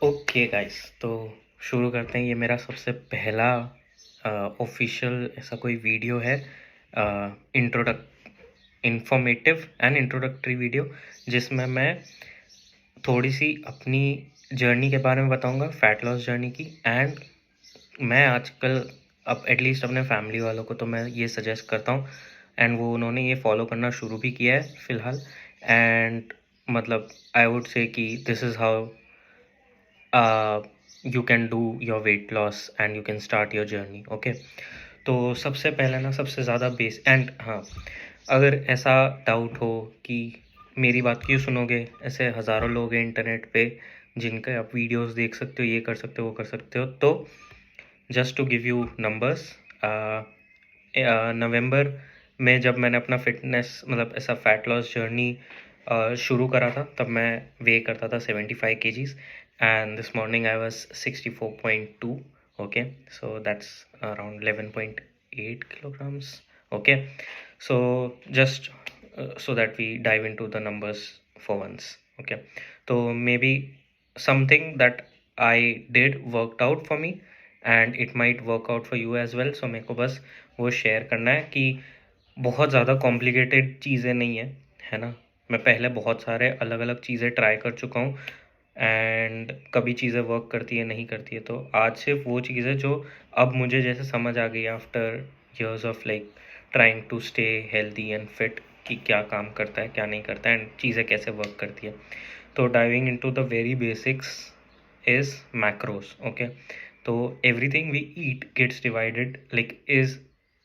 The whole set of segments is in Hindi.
ओके गाइस, तो शुरू करते हैं। ये मेरा सबसे पहला ऑफिशियल ऐसा कोई वीडियो है, इंफॉर्मेटिव एंड इंट्रोडक्टरी वीडियो, जिसमें मैं थोड़ी सी अपनी जर्नी के बारे में बताऊंगा, फैट लॉस जर्नी की। एंड मैं आजकल अब एटलीस्ट अपने फैमिली वालों को तो मैं ये सजेस्ट करता हूँ, एंड वो उन्होंने ये फॉलो करना शुरू भी किया है फ़िलहाल। एंड मतलब आई वुड से कि this is how you can do your weight loss and you can start your journey. Okay, तो सबसे पहले ना, सबसे ज़्यादा बेस एंड हाँ, अगर ऐसा डाउट हो कि मेरी बात क्यों सुनोगे, ऐसे हज़ारों लोग हैं इंटरनेट पे जिनके आप वीडियोस देख सकते हो, ये कर सकते हो, वो कर सकते हो। तो just to give you numbers, नवंबर में जब मैंने अपना फिटनेस मतलब ऐसा फैट लॉस जर्नी शुरू करा था, तब मैं वे करता था 75 kgs, and this morning I was 64.2। Okay, so that's around 11.8 kilograms। Okay, so just so that we dive into the numbers for once। okay, so maybe something that I did worked out for me and it might work out for you as well। so मेरे को बस वो शेयर करना है कि बहुत ज़्यादा कॉम्प्लिकेटेड चीज़ें नहीं है ना। मैं पहले बहुत सारे अलग अलग चीज़ें ट्राई कर चुका हूँ, एंड कभी चीज़ें वर्क करती है, नहीं करती है। तो आज सिर्फ वो चीज़ें जो अब मुझे जैसे समझ आ गई after years of like trying to stay healthy and fit, कि क्या काम करता है, क्या नहीं करता है, एंड चीज़ें कैसे वर्क करती है। तो diving into the very basics is macros। okay, so everything we eat gets divided, like is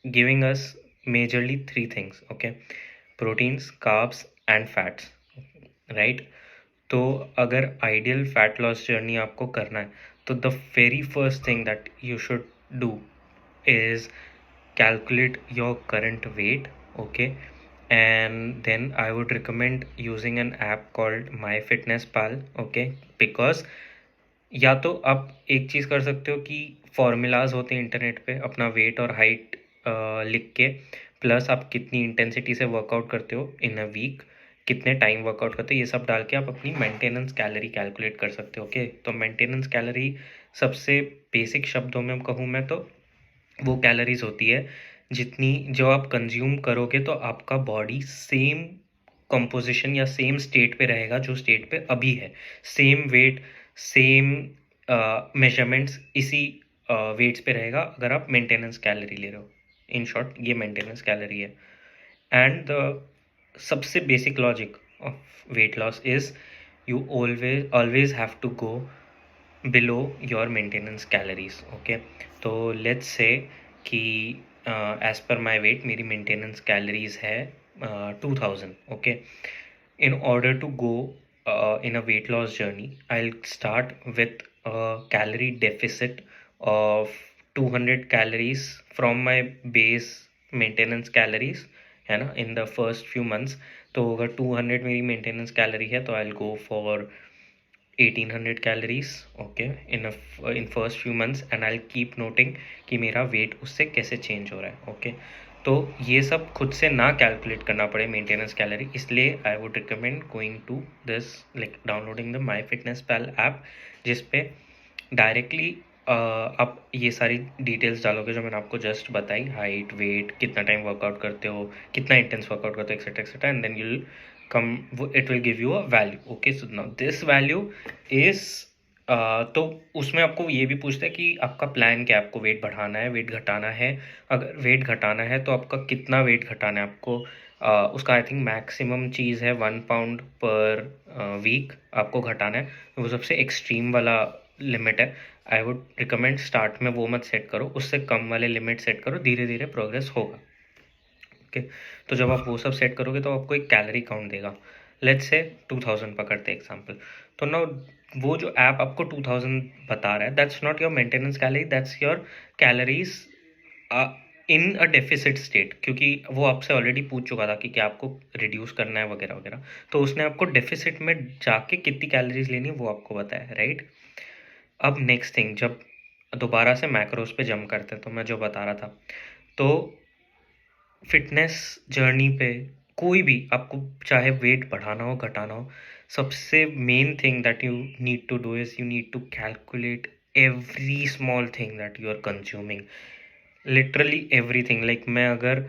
giving us majorly three things। okay, proteins, carbs and fats, right? तो अगर आइडियल फैट लॉस जर्नी आपको करना है, तो the very first thing that you should do is calculate your current weight। okay, and then I would recommend using an app called MyFitnessPal। okay, because या तो आप एक चीज़ कर सकते हो कि फॉर्मूलाज होते हैं इंटरनेट पे, अपना वेट और हाइट लिख के, प्लस आप कितनी इंटेंसिटी से वर्कआउट करते हो इन अ वीक, कितने टाइम वर्कआउट करते हो, ये सब डाल के आप अपनी मेंटेनेंस कैलोरी कैलकुलेट कर सकते हो। ओके, तो मेंटेनेंस कैलोरी सबसे बेसिक शब्दों में कहूँ मैं तो वो कैलोरीज होती है जितनी जो आप कंज्यूम करोगे, तो आपका बॉडी सेम कंपोजिशन या सेम स्टेट पे रहेगा जो स्टेट पे अभी है, सेम वेट, सेम मेजरमेंट्स, इसी वेट्स पे रहेगा अगर आप मेंटेनेंस कैलोरी ले रहे हो। इन शॉर्ट ये मेंटेनेंस कैलोरी है। एंड द सबसे basic logic of weight loss is you always have to go below your maintenance calories. Okay, तो लेट्स से कि एज पर माई वेट मेरी मेंटेनेंस कैलोरीज है 2000। Okay, in order to go in a weight loss journey, I'll start with a calorie deficit of 200 calories from my base maintenance calories, है ना, in the first few months। तो अगर 200 मेरी maintenance calorie है, तो I'll go for 1800 calories। okay, in first few months, and I'll keep noting कि मेरा वेट उससे कैसे चेंज हो रहा है। ओके, तो ये सब खुद से ना कैलकुलेट करना पड़े मेंटेनेंस कैलोरी, इसलिए I would recommend going to this, like downloading the my fitness pal app, जिसपे डायरेक्टली आप ये सारी डिटेल्स डालोगे जो मैंने आपको जस्ट बताई, हाइट, वेट, कितना टाइम वर्कआउट करते हो, कितना इंटेंस वर्कआउट करते हो, etcetera etcetera, and then you'll come, it will give you a value. Okay, so now this value is तो उसमें आपको ये भी पूछता है कि आपका प्लान क्या है, आपको वेट बढ़ाना है, वेट घटाना है। अगर वेट घटाना है तो आपका कितना वेट घटाना है आपको, उसका आई थिंक मैक्सिमम चीज़ है 1 पाउंड पर वीक आपको घटाना है। वो सबसे एक्सट्रीम वाला लिमिट है। आई वुड रिकमेंड स्टार्ट में वो मत सेट करो, उससे कम वाले लिमिट सेट करो, धीरे धीरे प्रोग्रेस होगा। ओके, तो जब आप वो सब सेट करोगे तो आपको एक कैलोरी काउंट देगा। लेट्स से 2000 पकड़ते हैं एग्जांपल। तो ना, वो जो ऐप आपको 2000 बता रहा है, that's not your maintenance calorie, that's your calories in a deficit state, क्योंकि वो आपसे ऑलरेडी पूछ चुका था कि क्या आपको रिड्यूस करना है वगैरह वगैरह। तो उसने आपको डेफिसिट में जाके कितनी कैलोरीज लेनी है वो आपको बताया, राइट। अब नेक्स्ट थिंग, जब दोबारा से मैक्रोस पे जंप करते हैं, तो मैं जो बता रहा था, तो फिटनेस जर्नी पे कोई भी आपको चाहे वेट बढ़ाना हो, घटाना हो, सबसे main thing that you need to do is you need to calculate every small thing that you are consuming, literally everything. Like मैं अगर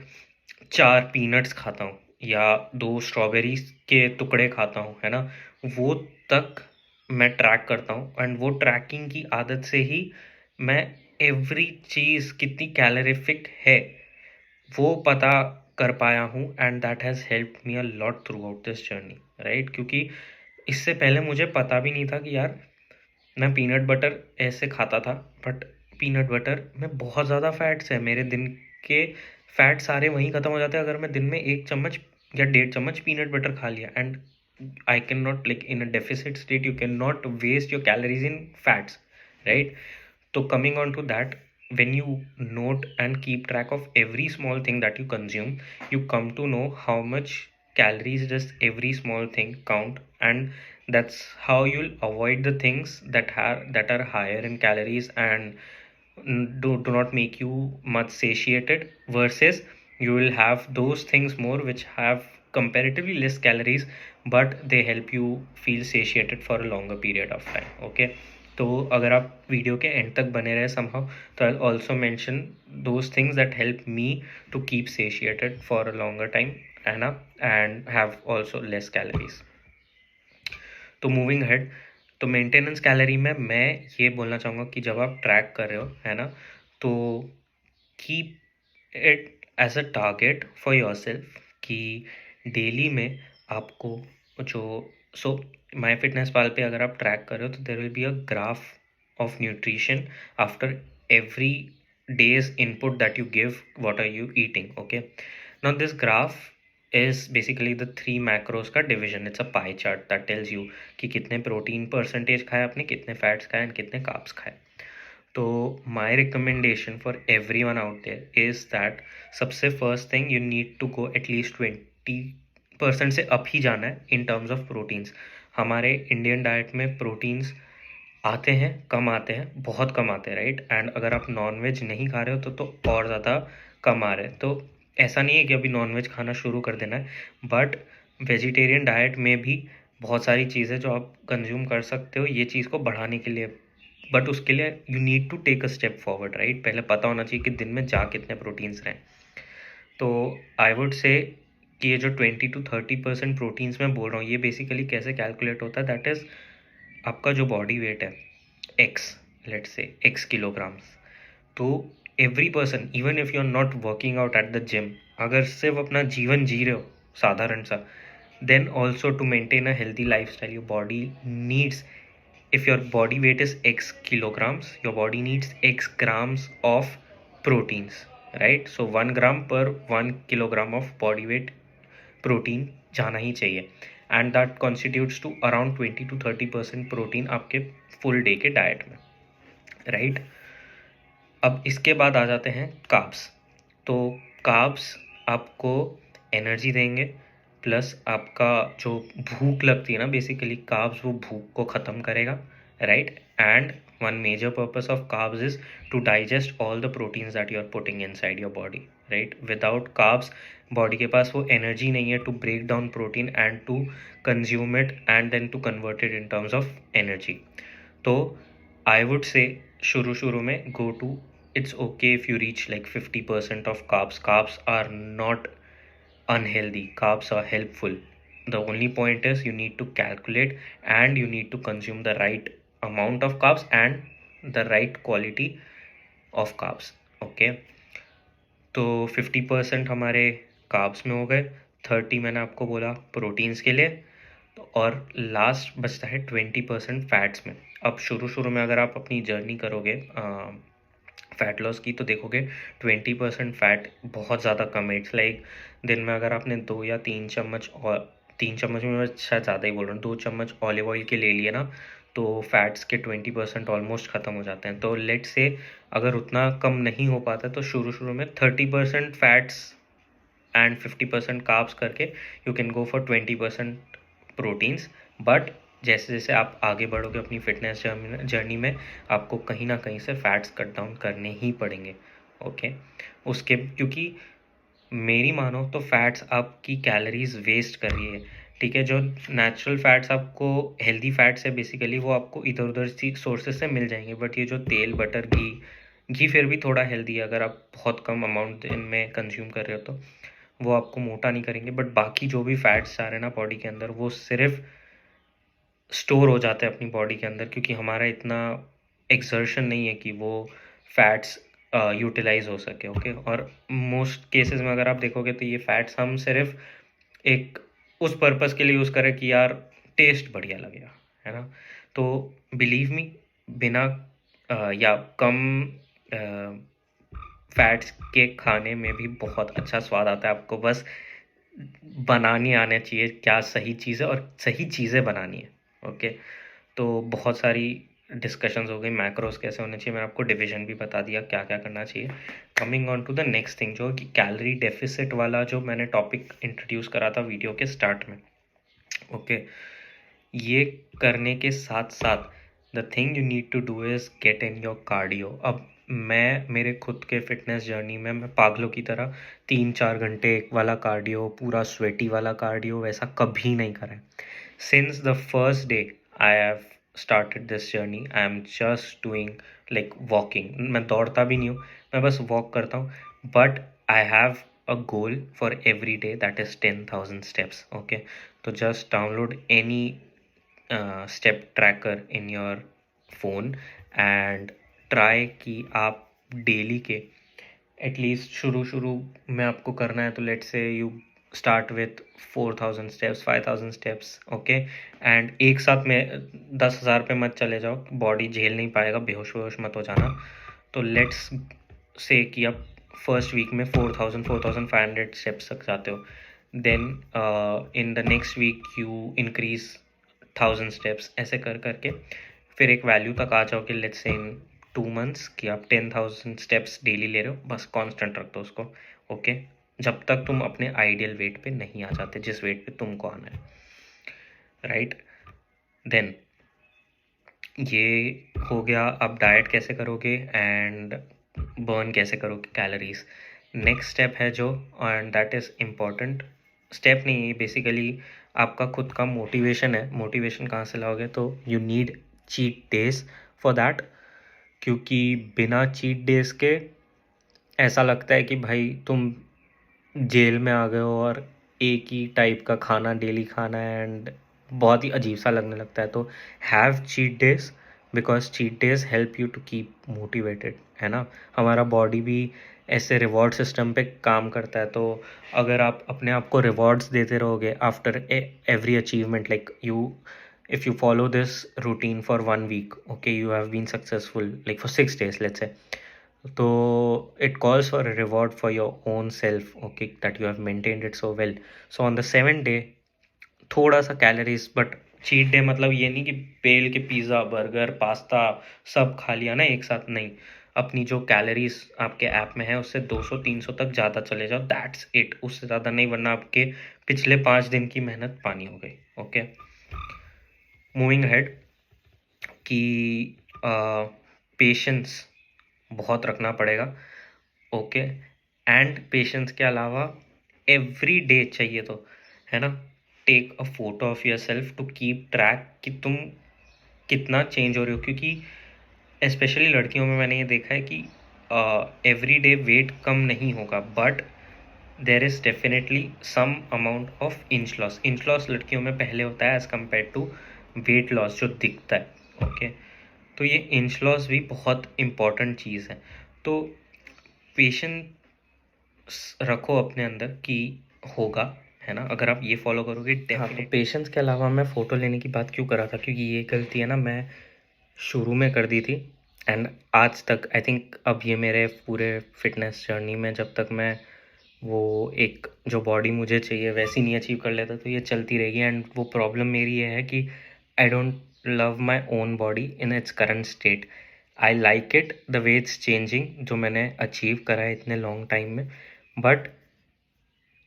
4 पीनट्स खाता हूँ या 2 स्ट्रॉबेरीज के टुकड़े खाता हूँ, है ना, वो तक मैं ट्रैक करता हूँ। एंड वो ट्रैकिंग की आदत से ही मैं एवरी चीज़ कितनी कैलोरीफिक है वो पता कर पाया हूँ। And that has help me a lot through out this journey, right? क्योंकि इससे पहले मुझे पता भी नहीं था कि यार मैं पीनट बटर ऐसे खाता था, बट पीनट बटर में बहुत ज़्यादा फैट्स है। मेरे दिन के फैट सारे वहीं ख़त्म हो जाते हैं अगर मैं दिन में 1 चम्मच या 1.5 चम्मच पीनट बटर खा लिया। And I can not, like in a deficit state, you can not waste your calories in fats, right? So coming on to that, when you note and keep track of every small thing that you consume, you come to know how much calories does every small thing count, and that's how you'll avoid the things that are higher in calories and do not make you much satiated, versus you will have those things more which have comparatively less calories but they help you feel satiated for a longer period of time. Okay, तो अगर आप वीडियो के एंड तक बने रहे somehow, तो I'll also mention those things that help me to keep satiated for a longer time and have also less calories. तो मूविंग हेड, तो मेंटेनेंस कैलोरी में मैं ये बोलना चाहूँगा कि जब आप ट्रैक कर रहे हो, है ना, तो keep it as a target for yourself कि डेली में आपको जो सो माई फिटनेस पाल पे अगर आप ट्रैक कर रहे हो तो there will be a graph of nutrition after every day's input that you give, what are you eating. Okay, now this graph is basically the 3 macros का division. It's a pie chart that tells you कि कितने प्रोटीन परसेंटेज खाए आपने, कितने फैट्स खाए एंड कितने कार्ब्स खाए। तो my recommendation for everyone out there is that सबसे first thing you need to go at least 20% से अप ही जाना है इन टर्म्स ऑफ प्रोटीन्स। हमारे इंडियन डाइट में प्रोटीन्स आते हैं, कम आते हैं, बहुत कम आते हैं, राइट? एंड अगर आप नॉन वेज नहीं खा रहे हो तो और ज़्यादा कम आ रहे हैं। तो ऐसा नहीं है कि अभी नॉन वेज खाना शुरू कर देना है, बट वेजिटेरियन डाइट में भी बहुत सारी चीज़ें जो आप कंज्यूम कर सकते हो ये चीज़ को बढ़ाने के लिए। बट उसके लिए you need to take a step forward, right? पहले पता होना चाहिए कि दिन में जा कितने प्रोटीन्स रहें। तो आई वुड से कि ये जो 20 to 30% प्रोटीन्स मैं बोल रहा हूँ ये बेसिकली कैसे कैलकुलेट होता है, दैट इज़ आपका जो बॉडी वेट है X, let's say X kilograms, तो every person, even if you are not working out at the gym, अगर सिर्फ अपना जीवन जी रहे हो साधारण सा, then also to maintain a healthy lifestyle your body needs, if your body weight is x kilograms, your body needs x grams of proteins, right? So 1 gram per 1 kilogram of body weight protein जाना ही चाहिए, and that constitutes to around 20 to 30% protein आपके फुल डे के डाइट में, राइट? अब इसके बाद आ जाते हैं कार्ब्स। तो कार्ब्स आपको एनर्जी देंगे, प्लस आपका जो भूख लगती है ना, बेसिकली कार्ब्स वो भूख को ख़त्म करेगा, right? And one major purpose of carbs is to digest all the proteins that you are putting inside your body, right? Without carbs body के पास वो एनर्जी नहीं है to break down protein and to consume it and then to convert it in terms of energy. तो आई वुड से शुरू में go to, it's okay if you reach like 50% of carbs. Carbs are not unhealthy, carbs are helpful. The only point is you need to calculate and you need to consume the right amount of carbs and the right quality of carbs. Okay, तो 50% हमारे कार्ब्स में हो गए, 30 मैंने आपको बोला प्रोटीन्स के लिए, तो और लास्ट बचता है 20% फैट्स में। अब शुरू में अगर आप अपनी जर्नी करोगे फैट लॉस की तो देखोगे 20% फैट बहुत ज़्यादा कम है। इट्स लाइक दिन में अगर आपने 2 या 3 चम्मच, और 3 चम्मच में मैं शायद ज़्यादा ही बोल रहा हूँ, 2 चम्मच ऑलिव ऑयल के ले लिए ना, तो फैट्स के 20% ऑलमोस्ट ख़त्म हो जाते हैं। तो लेट्स से अगर उतना कम नहीं हो पाता तो शुरू में 30% फैट्स एंड 50% कार्ब्स करके you can go for 20% proteins. But जैसे जैसे आप आगे बढ़ोगे अपनी फिटनेस जर्नी में, आपको कहीं ना कहीं से फैट्स कट डाउन करने ही पड़ेंगे। ओके, उसके क्योंकि मेरी मानो तो फैट्स आपकी कैलोरीज वेस्ट कर रही है, ठीक है। जो नेचुरल फैट्स आपको हेल्दी फैट्स है बेसिकली, वो आपको इधर उधर सोर्सेज से मिल जाएंगे, बट ये जो तेल, बटर, घी फिर भी थोड़ा हेल्दी है अगर आप बहुत कम अमाउंट दिन में कंज्यूम कर रहे हो तो वो आपको मोटा नहीं करेंगे। बट बाकी जो भी फैट्स आ रहे हैं ना बॉडी के अंदर, वो सिर्फ स्टोर हो जाते हैं अपनी बॉडी के अंदर, क्योंकि हमारा इतना एक्सर्शन नहीं है कि वो फैट्स यूटिलाइज हो सके। ओके, और मोस्ट केसेस में अगर आप देखोगे तो ये फैट्स हम सिर्फ एक उस पर्पस के लिए यूज़ करें कि यार टेस्ट बढ़िया लगेगा, है ना। तो बिलीव मी, बिना या कम फैट्स के खाने में भी बहुत अच्छा स्वाद आता है। आपको बस बनानी आना चाहिए क्या सही चीज़ है और सही चीज़ें बनानी है। ओके, तो बहुत सारी डिस्कशंस हो गई, मैक्रोस कैसे होने चाहिए, मैंने आपको डिवीजन भी बता दिया क्या क्या करना चाहिए। Coming on to the next thing, जो कि कैलोरी डेफिसिट वाला जो मैंने टॉपिक इंट्रोड्यूस करा था वीडियो के स्टार्ट में। ओके, ये करने के साथ साथ the thing you need to do is get in your cardio. अब मैं मेरे खुद के फिटनेस जर्नी में मैं पागलों की तरह 3-4 घंटे वाला कार्डियो, पूरा स्वेटी वाला कार्डियो वैसा कभी नहीं करा है। Since the first day I have started this journey, I am just doing like walking. मैं दौड़ता भी नहीं हूँ, मैं बस वॉक करता हूँ, but I have a goal for every day that is 10,000 steps. Okay, तो just download any step tracker in your phone and try कि आप डेली के एटलीस्ट शुरू में आपको करना है तो लेट्स से you start with 4,000 steps, 5,000 steps. Okay, and एक साथ में 10,000 पे मत चले जाओ, बॉडी झेल नहीं पाएगा, बेहोश वेहोश मत हो जाना। तो लेट्स से कि आप फर्स्ट वीक में 4,500 स्टेप्स तक जाते हो, then in the next week you increase 1,000 steps, ऐसे कर करके फिर एक वैल्यू तक आ जाओ कि लेट्स से इन 2 मंथ्स कि आप 10,000 स्टेप्स डेली ले रहे हो, बस कांस्टेंट रख दो उसको। ओके, जब तक तुम अपने आइडियल वेट पे नहीं आ जाते, जिस वेट पे तुमको आना है, राइट। देन ये हो गया, अब डाइट कैसे करोगे एंड बर्न कैसे करोगे कैलोरीज। नेक्स्ट स्टेप है जो, and that is important step नहीं है बेसिकली, आपका खुद का मोटिवेशन है। मोटिवेशन कहाँ से लाओगे, तो you need cheat days for that, क्योंकि बिना चीट डेज के ऐसा लगता है कि भाई तुम जेल में आ गए हो और एक ही टाइप का खाना डेली खाना है, एंड बहुत ही अजीब सा लगने लगता है। तो have cheat days, because cheat days help you to keep motivated, है ना। हमारा बॉडी भी ऐसे रिवॉर्ड सिस्टम पे काम करता है, तो अगर आप अपने आप को रिवॉर्ड्स देते रहोगे after every achievement, like you if you follow this routine for 1 week, okay, you have been successful like for 6 days, let's say, so it calls for a reward for your own self, okay, that you have maintained it so well. So on the 7th day थोड़ा सा कैलोरीज, बट चीट डे मतलब ये नहीं कि बेल के पिज़्ज़ा, बर्गर, पास्ता सब खा लिया ना एक साथ, नहीं। अपनी जो कैलोरीज आपके ऐप में है उससे 200-300 तक ज़्यादा चले जाओ, दैट्स इट, उससे ज़्यादा नहीं, वरना आपके पिछले 5 दिन की मेहनत पानी हो गई। ओके, मूविंग अहेड कि पेशेंस बहुत रखना पड़ेगा। ओके, एंड पेशेंस के अलावा एवरी डे चाहिए, तो है ना, take a photo of yourself to keep track कि तुम कितना चेंज हो रहे हो, क्योंकि स्पेशली लड़कियों में मैंने ये देखा है कि एवरी डे वेट कम नहीं होगा, but there is definitely some amount of inch loss. Inch loss लड़कियों में पहले होता है as compare to weight loss जो दिखता है। ओके, तो ये इंच लॉस भी बहुत इम्पॉर्टेंट चीज़ है। तो पेशेंस रखो अपने अंदर कि होगा, है ना, अगर आप ये फॉलो करोगे डेफिनेट। हाँ, पेशेंस के अलावा मैं फ़ोटो लेने की बात क्यों करा था, क्योंकि ये गलती है ना मैं शुरू में कर दी थी, एंड आज तक आई थिंक अब ये मेरे पूरे फिटनेस जर्नी में जब तक मैं वो एक जो बॉडी मुझे चाहिए वैसी नहीं अचीव कर लेता, तो ये चलती रहेगी। एंड वो प्रॉब्लम मेरी ये है कि I don't love my own body in its current state. I like it the way it's changing, जो मैंने अचीव करा है इतने लॉन्ग टाइम में, but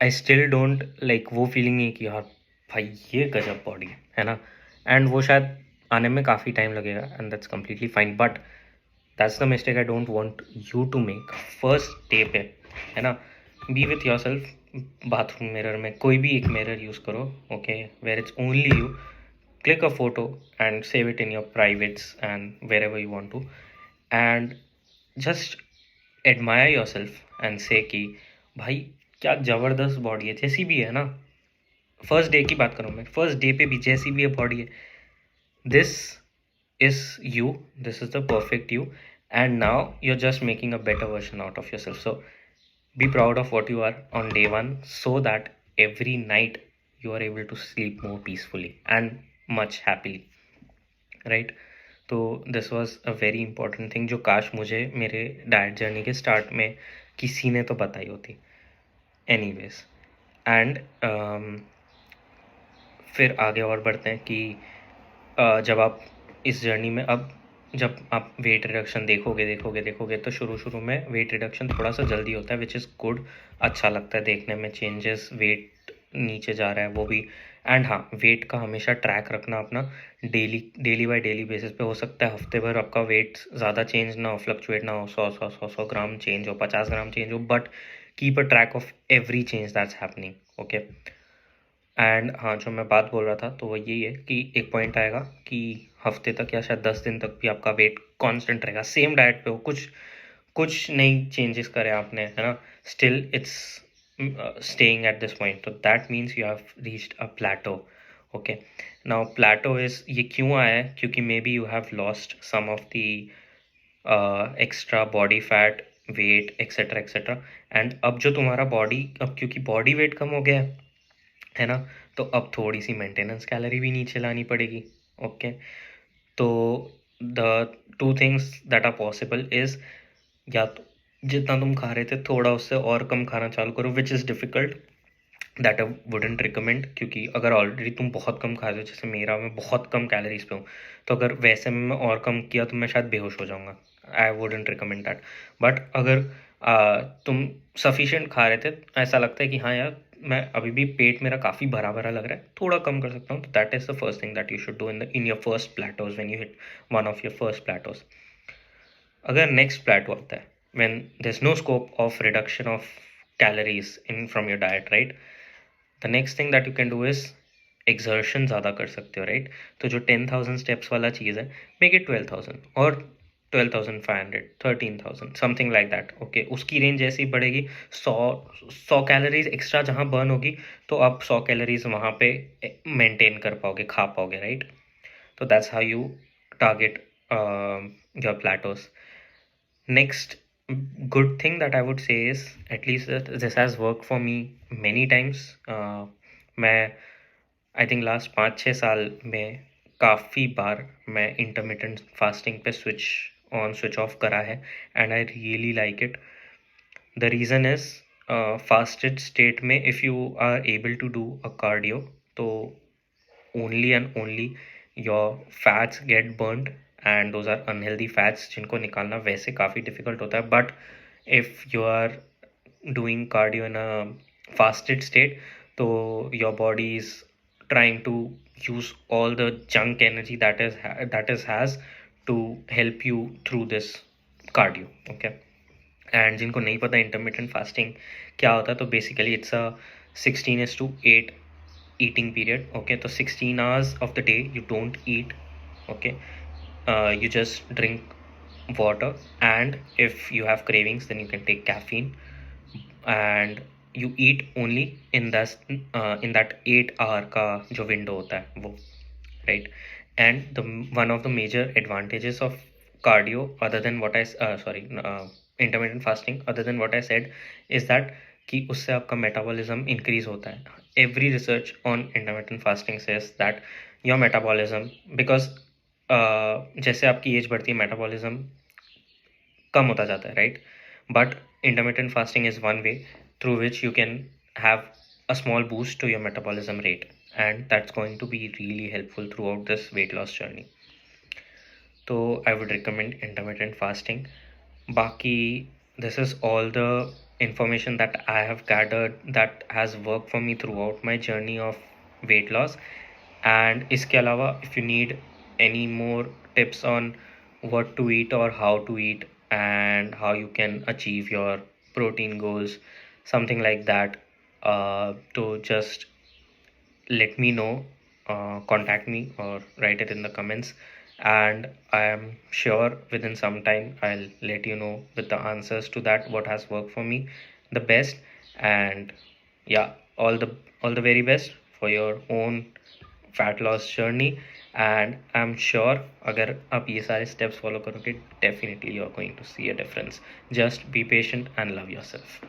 I still don't like वो फीलिंग नहीं कि यार भाई ये गजब बॉडी है ना। एंड वो शायद आने में काफ़ी टाइम लगेगा, and that's completely fine, but that's the mistake I don't want you to make first day पे, है ना। Be with yourself. Bathroom mirror में कोई भी एक मिरर यूज़ करो, okay, where it's only you. Click a photo and save it in your privates and wherever you want to, and just admire yourself and say कि भाई क्या ज़बरदस्त बॉडी है, जैसी भी है ना। फर्स्ट डे की बात करूँ मैं, फर्स्ट डे पे भी जैसी भी है बॉडी है, this is you, this is the perfect you, and now you're just making a better version out of yourself. So be proud of what you are on day one, so that every night you are able to sleep more peacefully and much happily, right? तो this was a very important thing जो काश मुझे मेरे डाइट जर्नी के स्टार्ट में किसी ने तो बताई होती। एनीवेज, एंड फिर आगे और बढ़ते हैं कि जब आप इस जर्नी में, अब जब आप वेट रिडक्शन देखोगे तो शुरू में वेट रिडक्शन थोड़ा सा जल्दी होता है, विच इज़ गुड। अच्छा लगता है देखने में चेंजेस, वेट नीचे जा रहा है वो भी। एंड हाँ, वेट का हमेशा ट्रैक रखना अपना, डेली बाय डेली बेसिस पे। हो सकता है हफ्ते भर आपका वेट ज़्यादा चेंज ना हो, फ्लक्चुएट ना हो, 100 ग्राम चेंज हो, 50 ग्राम चेंज हो, but keep a track of every change that's happening, okay. And हाँ, जो मैं बात बोल रहा था तो वो यही है कि एक पॉइंट आएगा कि हफ्ते तक या शायद 10 दिन तक भी आपका वेट कांस्टेंट रहेगा, सेम डाइट पे हो, कुछ नई चेंजेस करे आपने, है ना, still it's staying at this point, तो that means you have reached a plateau, okay. Now plateau is, ये क्यों आया है, क्योंकि maybe you have lost some of the extra body fat, weight, etcetera etcetera. And अब जो तुम्हारा बॉडी, अब क्योंकि बॉडी वेट कम हो गया है ना, तो अब थोड़ी सी मेंटेनेंस कैलोरी भी नीचे लानी पड़ेगी, ओके। तो the two things that are possible is, या तो जितना तुम खा रहे थे थोड़ा उससे और कम खाना चालू करो, which is difficult, that I wouldn't recommend, क्योंकि अगर ऑलरेडी तुम बहुत कम खा रहे हो, जैसे मेरा, मैं बहुत कम कैलोरीज पे हूँ, तो अगर वैसे में मैं और कम किया तो मैं शायद बेहोश हो जाऊँगा। I wouldn't recommend that. But अगर तुम सफिशिएंट खा रहे थे, ऐसा लगता है कि हाँ यार, मैं अभी भी पेट मेरा काफ़ी भरा भरा लग रहा है, थोड़ा कम कर सकता हूँ, तो that is the first thing that you should do in your first plateaus, when you hit one of your first plateaus. अगर नेक्स्ट प्लेटो आता है, when there is no scope of reduction of calories in from your diet, right, the next thing that you can do is exertion ज़्यादा कर सकते हो, राइट। तो जो 10,000 स्टेप्स वाला चीज़ है, मेक इट 12,000 और 12,500, 13,000, समथिंग लाइक दैट, ओके। उसकी रेंज जैसे ही बढ़ेगी, 100 कैलोरीज एक्स्ट्रा जहाँ बर्न होगी, तो आप 100 कैलोरीज वहाँ पे मेंटेन कर पाओगे, खा पाओगे, राइट। तो that's how you target your plateaus. Next good thing that I would say is, at least this has worked for me many times. मैं आई थिंक लास्ट 5-6 साल में काफ़ी बार मैं इंटरमिटेंट फास्टिंग पे स्विच ऑफ करा है, and I really like it. The reason is, fasted state में if you are able to do a cardio, तो only and only your fats get burned, and those are unhealthy fats जिनको निकालना वैसे काफ़ी difficult होता है। But if you are doing cardio in a fasted state, तो your body is trying to use all the junk energy that is has to help you through this cardio, okay। And जिनको नहीं पता इंटरमिटेंट फास्टिंग क्या होता है, तो basically it's a 16:8 eating period, okay। तो 16 hours of the day you don't eat, okay। You just drink water, and if you have cravings then you can take caffeine, and you eat only in that 8 hour का जो window होता है वो, right। And the one of the major advantages of cardio, other than what I intermittent fasting, other than what I said, is that कि उससे आपका मेटाबॉलिज्म इंक्रीज होता है। Every research on intermittent fasting says that your metabolism, because जैसे आपकी एज बढ़ती है मेटाबॉलिज्म कम होता जाता है, right. But intermittent fasting is one way through which you can have a small boost to your metabolism rate, and that's going to be really helpful throughout this weight loss journey. So I would recommend intermittent fasting. Baki, this is all the information that I have gathered that has worked for me throughout my journey of weight loss. And iske alawa, if you need any more tips on what to eat or how to eat and how you can achieve your protein goals, something like that, to just let me know, contact me or write it in the comments, and I am sure within some time I'll let you know with the answers to that what has worked for me the best. And yeah, all the very best for your own fat loss journey. And I am sure अगर आप ये सारे स्टेप्स फॉलो करोगे definitely you are going to see a difference. Just be patient and love your self.